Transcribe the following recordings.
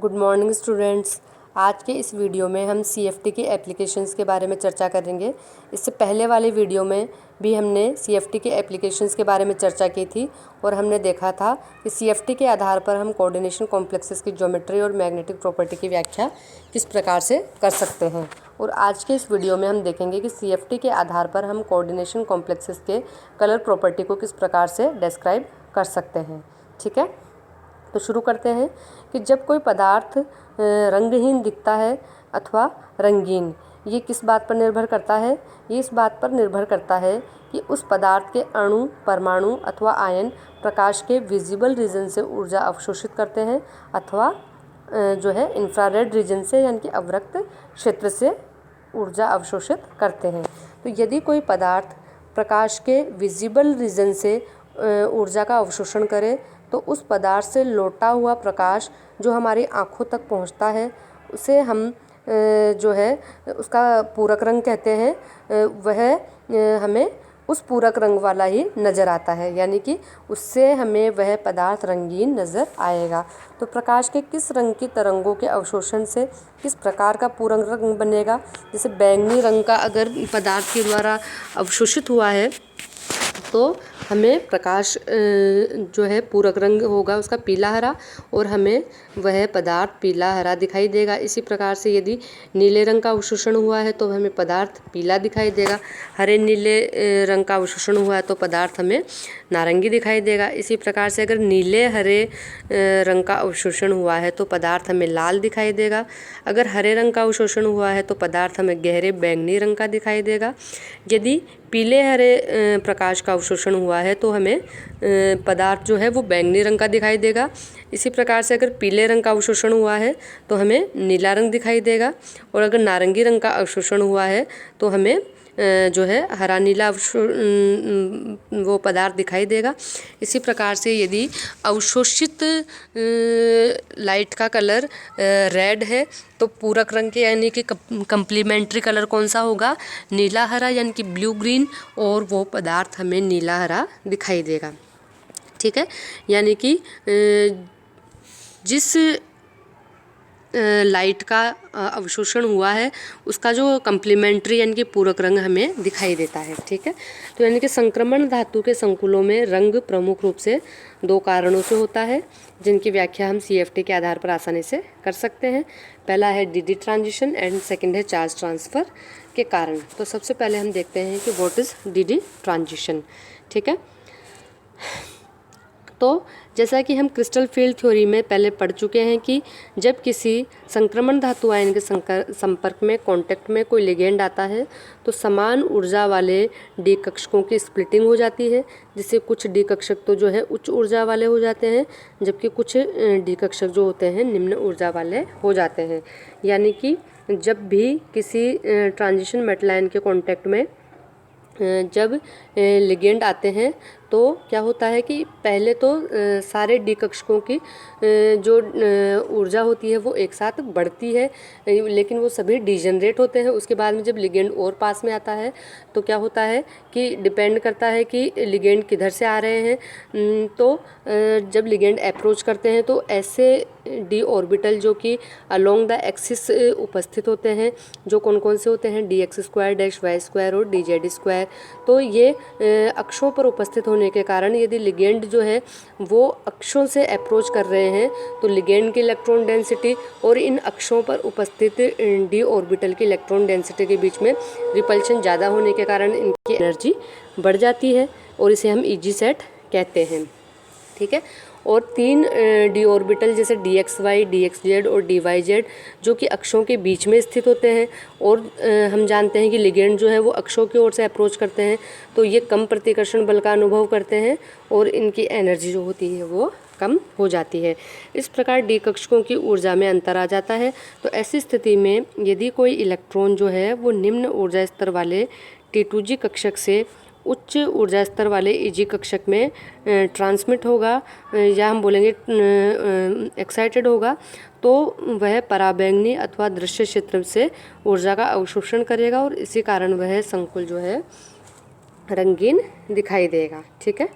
Good morning students. आज के इस वीडियो में हम CFT की एप्लीकेशंस के बारे में चर्चा करेंगे। इससे पहले वाले वीडियो में भी हमने CFT के एप्लीकेशंस के बारे में चर्चा की थी और हमने देखा था कि CFT के आधार पर हम कोऑर्डिनेशन कॉम्प्लेक्सेस की ज्योमेट्री और मैग्नेटिक प्रॉपर्टी की व्याख्या किस प्रकार से कर सकते हैं। और आज के इस वीडियो में हम देखेंगे कि CFT के आधार पर हम कोऑर्डिनेशन कॉम्प्लेक्सेस के कलर प्रॉपर्टी को किस प्रकार से डिस्क्राइब कर सकते हैं। ठीक है, तो शुरू करते हैं कि जब कोई पदार्थ रंगहीन दिखता है अथवा रंगीन, ये किस बात पर निर्भर करता है? ये इस बात पर निर्भर करता है कि उस पदार्थ के अणु, परमाणु अथवा आयन प्रकाश के विजिबल रीजन से ऊर्जा अवशोषित करते हैं अथवा जो है इंफ्रारेड रीजन से यानी कि अवरक्त क्षेत्र से ऊर्जा अवशोषित करते हैं। तो यदि कोई पदार्थ प्रकाश के विजिबल रीजन से ऊर्जा का अवशोषण करे तो उस पदार्थ से लौटा हुआ प्रकाश जो हमारी आँखों तक पहुँचता है उसे हम जो है उसका पूरक रंग कहते हैं। वह हमें उस पूरक रंग वाला ही नज़र आता है, यानी कि उससे हमें वह पदार्थ रंगीन नज़र आएगा। तो प्रकाश के किस रंग की तरंगों के अवशोषण से किस प्रकार का पूरक रंग बनेगा? जैसे बैंगनी रंग का अगर पदार्थ के द्वारा अवशोषित हुआ है तो हमें प्रकाश जो है पूरक रंग होगा उसका पीला हरा, और हमें वह पदार्थ पीला हरा दिखाई देगा। इसी प्रकार से यदि नीले रंग का अवशोषण हुआ है तो हमें पदार्थ पीला दिखाई देगा। हरे नीले रंग का अवशोषण हुआ है तो पदार्थ हमें नारंगी दिखाई देगा। इसी प्रकार से अगर नीले हरे रंग का अवशोषण हुआ है तो पदार्थ हमें लाल दिखाई देगा। अगर हरे रंग का अवशोषण हुआ है तो पदार्थ हमें गहरे बैंगनी रंग का दिखाई देगा। यदि पीले हरे प्रकाश का अवशोषण हुआ है तो हमें पदार्थ जो है वो बैंगनी रंग का दिखाई देगा। इसी प्रकार से अगर पीले रंग का अवशोषण हुआ है तो हमें नीला रंग दिखाई देगा, और अगर नारंगी रंग का अवशोषण हुआ है तो हमें जो है हरा नीला वो पदार्थ दिखाई देगा। इसी प्रकार से यदि अवशोषित लाइट का कलर रेड है तो पूरक रंग के यानी कि कंप्लीमेंट्री कलर कौन सा होगा? नीला हरा यानी कि ब्लू ग्रीन, और वो पदार्थ हमें नीला हरा दिखाई देगा। ठीक है, यानी कि जिस लाइट का अवशोषण हुआ है उसका जो कंप्लीमेंट्री यानी कि पूरक रंग हमें दिखाई देता है। ठीक है, तो यानी कि संक्रमण धातु के संकुलों में रंग प्रमुख रूप से दो कारणों से होता है जिनकी व्याख्या हम CFT के आधार पर आसानी से कर सकते हैं। पहला है DD ट्रांजिशन एंड सेकंड है चार्ज ट्रांसफ़र के कारण। तो सबसे पहले हम देखते हैं कि व्हाट इज़ DD ट्रांजिशन। ठीक है, तो जैसा कि हम क्रिस्टल फील्ड थ्योरी में पहले पढ़ चुके हैं कि जब किसी संक्रमण धातु आयन के संपर्क में कांटेक्ट में कोई लिगेंड आता है तो समान ऊर्जा वाले डी कक्षकों की स्प्लिटिंग हो जाती है, जिससे कुछ डी कक्षक तो जो है उच्च ऊर्जा वाले हो जाते हैं जबकि कुछ डी कक्षक जो होते हैं निम्न ऊर्जा वाले हो जाते हैं। यानी कि जब भी किसी ट्रांजिशन मेटल आयन के कॉन्टैक्ट में जब लिगेंड आते हैं तो क्या होता है कि पहले तो सारे डी कक्षकों की जो ऊर्जा होती है वो एक साथ बढ़ती है, लेकिन वो सभी डिजनरेट होते हैं। उसके बाद में जब लिगेंड और पास में आता है तो क्या होता है कि डिपेंड करता है कि लिगेंड किधर से आ रहे हैं। तो जब लिगेंड अप्रोच करते हैं तो ऐसे डी ऑर्बिटल जो कि अलोंग द एक्सिस उपस्थित होते हैं, जो कौन कौन से होते हैं? dx² -y² और dz²। तो ये अक्षों पर उपस्थित होने के कारण यदि लिगेंड जो है वो अक्षों से अप्रोच कर रहे हैं तो लिगेंड की इलेक्ट्रॉन डेंसिटी और इन अक्षों पर उपस्थित डी ऑर्बिटल की इलेक्ट्रॉन डेंसिटी के बीच में रिपल्शन ज़्यादा होने के कारण इनकी एनर्जी बढ़ जाती है और इसे हम EG सेट कहते हैं। ठीक है, और तीन डी ऑर्बिटल जैसे dxy, dxz और dyz जो कि अक्षों के बीच में स्थित होते हैं, और हम जानते हैं कि लिगेंड जो है वो अक्षों की ओर से अप्रोच करते हैं तो ये कम प्रतिकर्षण बल का अनुभव करते हैं और इनकी एनर्जी जो होती है वो कम हो जाती है। इस प्रकार डी कक्षकों की ऊर्जा में अंतर आ जाता है। तो ऐसी स्थिति में यदि कोई इलेक्ट्रॉन जो है वो निम्न ऊर्जा स्तर वाले T2G कक्षक से उच्च ऊर्जा स्तर वाले EG कक्षक में ट्रांसमिट होगा या हम बोलेंगे एक्साइटेड होगा, तो वह पराबैंगनी अथवा दृश्य क्षेत्र से ऊर्जा का अवशोषण करेगा और इसी कारण वह संकुल जो है रंगीन दिखाई देगा। ठीक है,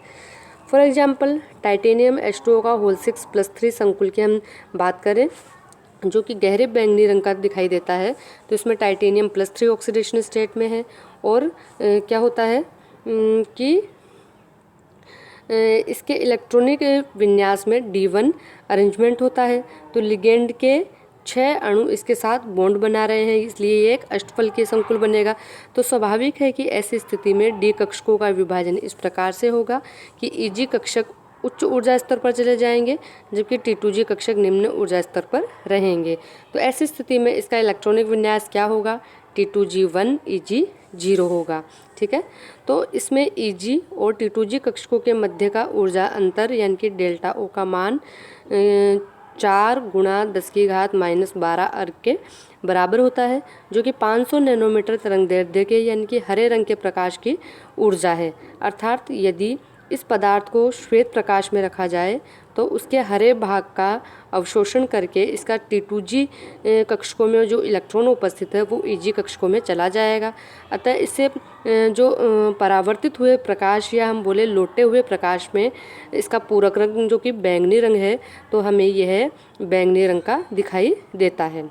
फॉर एग्जांपल टाइटेनियम H2O का होल 6+3 संकुल की हम बात करें जो कि गहरे बैंगनी रंग का दिखाई देता है। तो इसमें टाइटेनियम +3 ऑक्सीडेशन स्टेट में है। और क्या होता है कि इसके इलेक्ट्रॉनिक विन्यास में D1 अरेंजमेंट होता है। तो लिगेंड के 6 अणु इसके साथ बॉन्ड बना रहे हैं, इसलिए ये एक अष्टफलकीय संकुल बनेगा। तो स्वाभाविक है कि ऐसी स्थिति में D कक्षकों का विभाजन इस प्रकार से होगा कि Eg कक्षक उच्च ऊर्जा स्तर पर चले जाएंगे, जबकि T2G कक्षक निम्न ऊर्जा स्तर पर रहेंगे। तो ऐसी स्थिति में इसका इलेक्ट्रॉनिक विन्यास क्या होगा? T2G1 Eg 0 होगा। ठीक है, तो इसमें Eg और T2G कक्षकों के मध्य का ऊर्जा अंतर यानी कि डेल्टा O का मान 4 × 10⁻12 अर्ग के बराबर होता है, जो कि 500 नैनोमीटर तरंगदैर्ध्य के यानी कि हरे रंग के प्रकाश की ऊर्जा है। अर्थात यदि इस पदार्थ को श्वेत प्रकाश में रखा जाए तो उसके हरे भाग का अवशोषण करके इसका T2G कक्षकों में जो इलेक्ट्रॉन उपस्थित है वो Eg कक्षकों में चला जाएगा। अतः इससे जो परावर्तित हुए प्रकाश या हम बोले लौटे हुए प्रकाश में इसका पूरक रंग जो कि बैंगनी रंग है, तो हमें यह बैंगनी रंग का दिखाई देता है।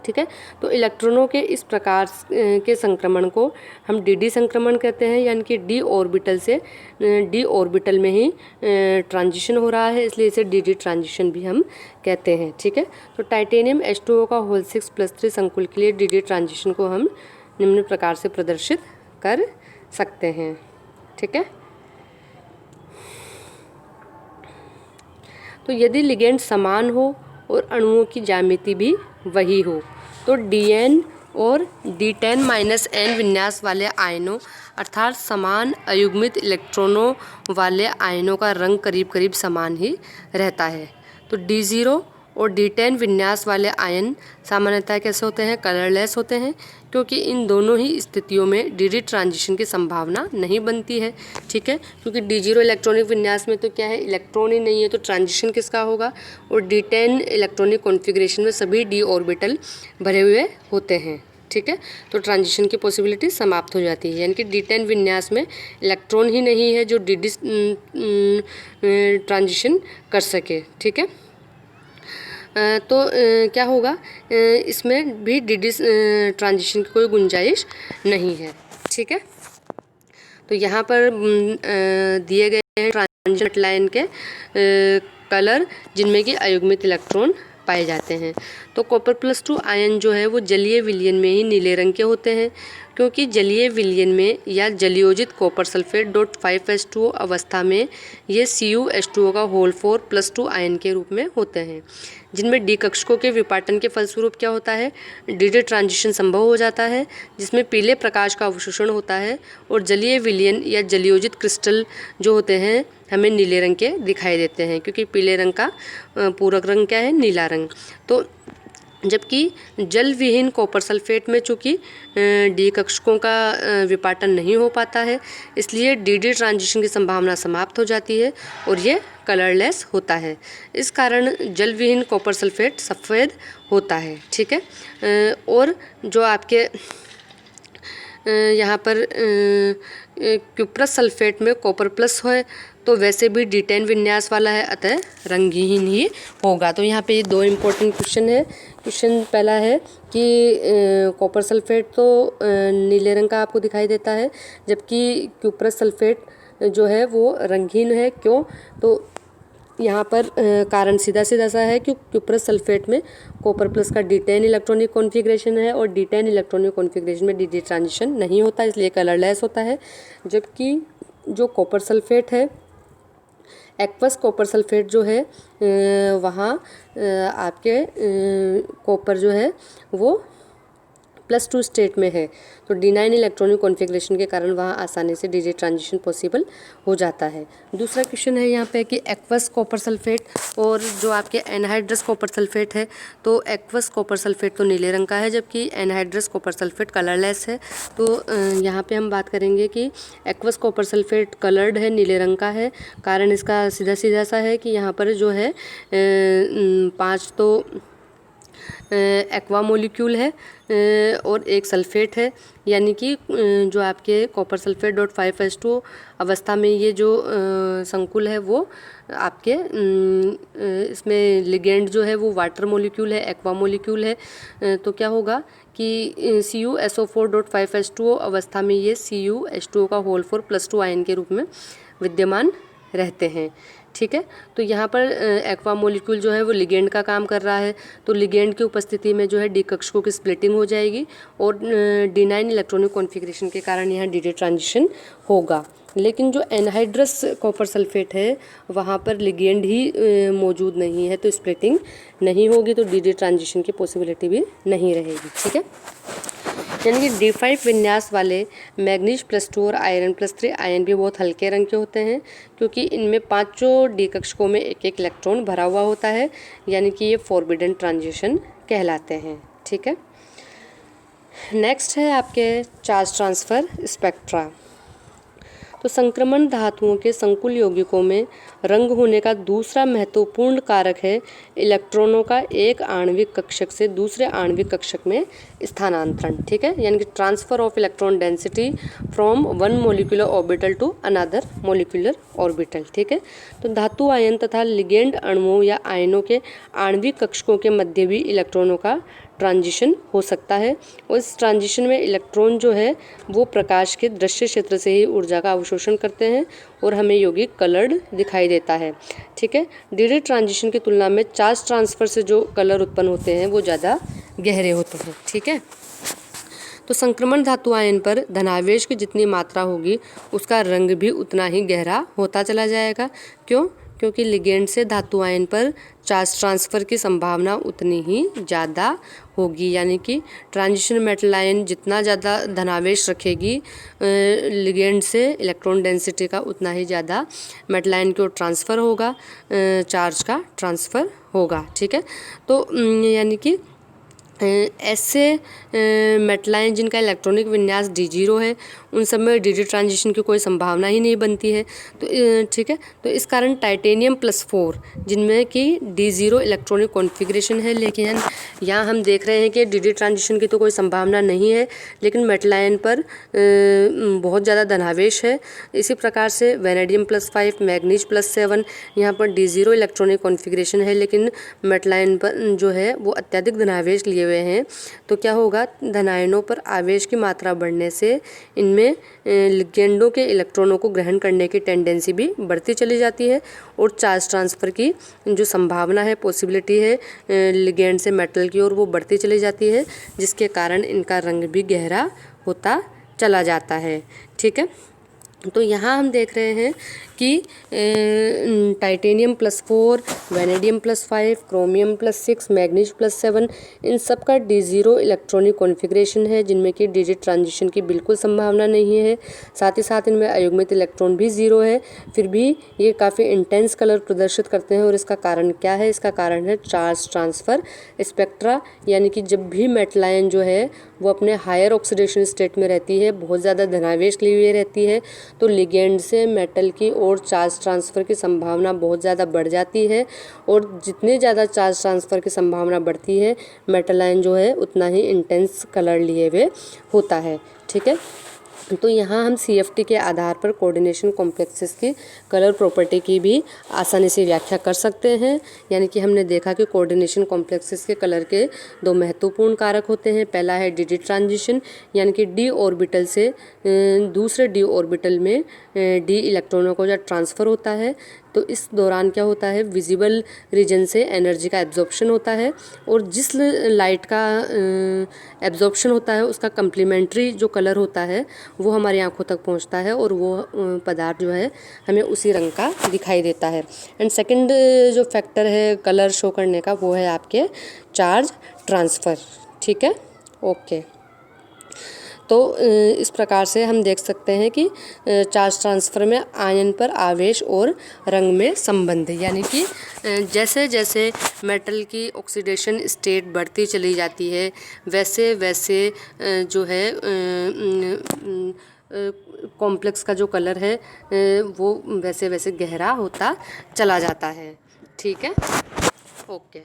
ठीक है, तो इलेक्ट्रॉनों के इस प्रकार के संक्रमण को हम dd संक्रमण कहते हैं, यानी कि d ऑर्बिटल से d ऑर्बिटल में ही ट्रांजिशन हो रहा है, इसलिए इसे dd ट्रांजिशन भी हम कहते हैं। ठीक है, तो टाइटेनियम H2O का होल 6+3 संकुल के लिए dd ट्रांजिशन को हम निम्न प्रकार से प्रदर्शित कर सकते हैं। ठीक है, तो यदि लिगेंड समान हो और अणुओं की ज्यामिति भी वही हो तो Dn और D10-n विन्यास वाले आयनों अर्थात समान अयुग्मित इलेक्ट्रॉनों वाले आयनों का रंग करीब करीब समान ही रहता है। तो D0 और D10 विन्यास वाले आयन सामान्यतः कैसे होते हैं? कलरलेस होते हैं, क्योंकि इन दोनों ही स्थितियों में dd ट्रांजिशन की संभावना नहीं बनती है। ठीक है, क्योंकि D0 इलेक्ट्रॉनिक विन्यास में तो क्या है, इलेक्ट्रॉन ही नहीं है, तो ट्रांजिशन किसका होगा? और D10 इलेक्ट्रॉनिक कॉन्फ़िगरेशन में सभी d ऑर्बिटल भरे हुए होते हैं। ठीक है, तो ट्रांजिशन की पॉसिबिलिटी समाप्त हो जाती है, यानी कि D10 विन्यास में इलेक्ट्रॉन ही नहीं है जो dd ट्रांजिशन कर सके। ठीक है, तो क्या होगा, इसमें भी dd ट्रांजिशन की कोई गुंजाइश नहीं है। ठीक है, तो यहाँ पर दिए गए हैं ट्रांजिशन लाइन के कलर जिनमें कि अयुग्मित इलेक्ट्रॉन पाए जाते हैं। तो कॉपर+2 आयन जो है वो जलीय विलयन में ही नीले रंग के होते हैं, क्योंकि जलीय विलयन में या जलयोजित कॉपर सल्फेट .5H2O अवस्था में ये CuH2O का होल 4+2 आयन के रूप में होते हैं, जिनमें D कक्षकों के विपाटन के फलस्वरूप क्या होता है, dd ट्रांजिशन संभव हो जाता है, जिसमें पीले प्रकाश का अवशोषण होता है और जलीय विलयन या जलयोजित क्रिस्टल जो होते हैं हमें नीले रंग के दिखाई देते हैं, क्योंकि पीले रंग का पूरक रंग क्या है? नीला रंग। तो जबकि जल विहीन कॉपर सल्फेट में चूँकि D कक्षकों का विपाटन नहीं हो पाता है, इसलिए dd ट्रांजिशन की संभावना समाप्त हो जाती है और ये कलरलेस होता है। इस कारण जल विहीन कॉपर सल्फेट सफ़ेद होता है। ठीक है, और जो आपके यहाँ पर क्यूप्रस सल्फेट में कॉपर प्लस है तो वैसे भी D10 विन्यास वाला है, अतः रंगहीन ही होगा। तो यहाँ पे ये 2 इम्पोर्टेंट क्वेश्चन है। क्वेश्चन पहला है कि कॉपर सल्फेट तो नीले रंग का आपको दिखाई देता है, जबकि क्यूप्रस सल्फेट जो है वो रंगहीन है। क्यों? तो यहाँ पर कारण सीधा सीधा सा है कि क्यूप्रस सल्फेट में कॉपर प्लस का D10 इलेक्ट्रॉनिक कॉन्फ़िगरेशन है और D10 इलेक्ट्रॉनिक कॉन्फ़िगरेशन में dd ट्रांजिशन नहीं होता, इसलिए कलरलेस होता है। जबकि जो कॉपर सल्फेट है, एक्वस कॉपर सल्फेट जो है वहाँ आपके कॉपर जो है वो +2 स्टेट में है, तो D9 इलेक्ट्रॉनिक कॉन्फ़िगरेशन के कारण वहाँ आसानी से dd ट्रांजिशन पॉसिबल हो जाता है। दूसरा क्वेश्चन है यहाँ पे कि एक्वस कॉपर सल्फेट और जो आपके एनहाइड्रस कॉपर सल्फेट है, तो एक्वस कॉपर सल्फेट तो नीले रंग का है, जबकि एनहाइड्रस कॉपर सल्फेट कलरलेस है। तो यहाँ पे हम बात करेंगे कि एक्वस कॉपर सल्फेट कलर्ड है, नीले रंग का है। कारण इसका सीधा सीधा सा है कि यहाँ पर जो है 5 तो एक्वा मोलिक्यूल है और एक सल्फेट है, यानी कि जो आपके कॉपर सल्फेट .5H2 अवस्था में ये जो संकुल है वो आपके इसमें लिगेंड जो है वो वाटर मोलिक्यूल है, एक्वा मोलिक्यूल है। तो क्या होगा कि CuSO4.5H2O अवस्था में ये CuH2O का होल 4+2 आयन के रूप में विद्यमान रहते हैं। ठीक है, तो यहाँ पर एक्वा मोलिक्यूल जो है वो लिगेंड का काम कर रहा है। तो लिगेंड की उपस्थिति में जो है डी कक्षकों की स्प्लिटिंग हो जाएगी और D9 इलेक्ट्रॉनिक कॉन्फ़िगरेशन के कारण यहाँ DD ट्रांजिशन होगा। लेकिन जो एनहाइड्रस कॉपर सल्फेट है वहाँ पर लिगेंड ही मौजूद नहीं है, तो स्प्लिटिंग नहीं होगी, तो DD ट्रांजिशन की पॉसिबिलिटी भी नहीं रहेगी। ठीक है, यानी कि D5 विन्यास वाले मैग्नीज +2 और आयरन +3 आयन भी बहुत हल्के रंग के होते हैं, क्योंकि इनमें पांचों डी कक्षकों में एक एक इलेक्ट्रॉन भरा हुआ होता है, यानी कि ये फॉरबिडन ट्रांजिशन कहलाते हैं। ठीक है, नेक्स्ट है आपके चार्ज ट्रांसफ़र स्पेक्ट्रा। तो संक्रमण धातुओं के संकुल यौगिकों में रंग होने का दूसरा महत्वपूर्ण कारक है इलेक्ट्रॉनों का एक आणविक कक्षक से दूसरे आणविक कक्षक में स्थानांतरण। ठीक है, यानी कि transfer of electron density from one molecular orbital to another molecular orbital. ठीक है, तो धातु आयन तथा लिगेंड अणुओं या आयनों के आणविक कक्षकों के मध्य भी इलेक्ट्रॉनों का ट्रांजिशन हो सकता है, और इस ट्रांजिशन में इलेक्ट्रॉन जो है वो प्रकाश के दृश्य क्षेत्र से ही ऊर्जा का अवशोषण करते हैं और हमें यौगिक कलर्ड दिखाई देता है। ठीक है, DD ट्रांजिशन की तुलना में चार्ज ट्रांसफ़र से जो कलर उत्पन्न होते हैं वो ज़्यादा गहरे होते हैं। ठीक है, तो संक्रमण धातु आयन पर धनावेश की जितनी मात्रा होगी उसका रंग भी उतना ही गहरा होता चला जाएगा। क्यों? क्योंकि लिगेंड से धातु आयन पर चार्ज ट्रांसफ़र की संभावना उतनी ही ज़्यादा होगी, यानी कि ट्रांजिशन मेटल आयन जितना ज़्यादा धनावेश रखेगी लिगेंड से इलेक्ट्रॉन डेंसिटी का उतना ही ज़्यादा मेटल आयन की ओर ट्रांसफ़र होगा, चार्ज का ट्रांसफ़र होगा। ठीक है, तो यानी कि ऐसे मेटल आयन जिनका इलेक्ट्रॉनिक विन्यास D0 है उन सब में DD ट्रांजिशन की कोई संभावना ही नहीं बनती है। तो ठीक है, तो इस कारण टाइटेनियम +4 जिनमें कि D0 इलेक्ट्रॉनिक कॉन्फ़िगरेशन है, लेकिन यहाँ हम देख रहे हैं कि DD ट्रांजिशन की तो कोई संभावना नहीं है, लेकिन मेटल आयन पर बहुत ज़्यादा धनावेश है। इसी प्रकार से वेनेडियम +5, मैग्नीज +7 यहाँ पर D0 इलेक्ट्रॉनिक कॉन्फ़िगरेशन है, लेकिन मेटल आयन पर जो है वो अत्यधिक धनावेश लिए हुए हैं। तो क्या होगा, धनायनों पर आवेश की मात्रा बढ़ने से इनमें लिगेंडों के इलेक्ट्रॉनों को ग्रहण करने की टेंडेंसी भी बढ़ती चली जाती है और चार्ज ट्रांसफ़र की जो संभावना है, पॉसिबिलिटी है लिगेंड से मेटल की ओर, वो बढ़ती चली जाती है, जिसके कारण इनका रंग भी गहरा होता चला जाता है। ठीक है, तो यहाँ हम देख रहे हैं कि टाइटेनियम +4, वेनेडियम +5, क्रोमियम +6, मैग्नीज +7 इन सब का D0 इलेक्ट्रॉनिक कॉन्फ़िगरेशन है, जिनमें कि DD ट्रांजिशन की बिल्कुल संभावना नहीं है। साथ ही साथ इनमें अयुग्मित इलेक्ट्रॉन भी 0 है, फिर भी ये काफ़ी इंटेंस कलर प्रदर्शित करते हैं। और इसका कारण क्या है? इसका कारण है चार्ज ट्रांसफ़र स्पेक्ट्रा, यानी कि जब भी मेटल आयन जो है वो अपने हायर ऑक्सीडेशन स्टेट में रहती है, बहुत ज़्यादा धनावेश लिए हुए रहती है, तो लिगेंड से मेटल की ओर चार्ज ट्रांसफ़र की संभावना बहुत ज़्यादा बढ़ जाती है, और जितनी ज़्यादा चार्ज ट्रांसफ़र की संभावना बढ़ती है मेटल आयन जो है उतना ही इंटेंस कलर लिए हुए होता है। ठीक है, तो यहाँ हम CFT के आधार पर कोऑर्डिनेशन कॉम्प्लेक्सेस की कलर प्रॉपर्टी की भी आसानी से व्याख्या कर सकते हैं। यानी कि हमने देखा कि कोऑर्डिनेशन कॉम्प्लेक्सेस के कलर के दो महत्वपूर्ण कारक होते हैं। पहला है DD ट्रांजिशन, यानी कि D ऑर्बिटल से दूसरे D ऑर्बिटल में D इलेक्ट्रॉनों को जब ट्रांसफ़र होता है तो इस दौरान क्या होता है, विजिबल रीजन से एनर्जी का एब्जॉर्प्शन होता है, और जिस लाइट का एब्जॉर्प्शन होता है उसका कम्प्लीमेंट्री जो कलर होता है वो हमारी आंखों तक पहुंचता है, और वो पदार्थ जो है हमें उसी रंग का दिखाई देता है। एंड सेकंड जो फैक्टर है कलर शो करने का वो है आपके चार्ज ट्रांसफ़र। ठीक है, ओके। तो इस प्रकार से हम देख सकते हैं कि चार्ज ट्रांसफ़र में आयन पर आवेश और रंग में संबंध है, यानी कि जैसे जैसे मेटल की ऑक्सीडेशन स्टेट बढ़ती चली जाती है वैसे वैसे जो है कॉम्प्लेक्स का जो कलर है वो वैसे वैसे गहरा होता चला जाता है। ठीक है, ओके।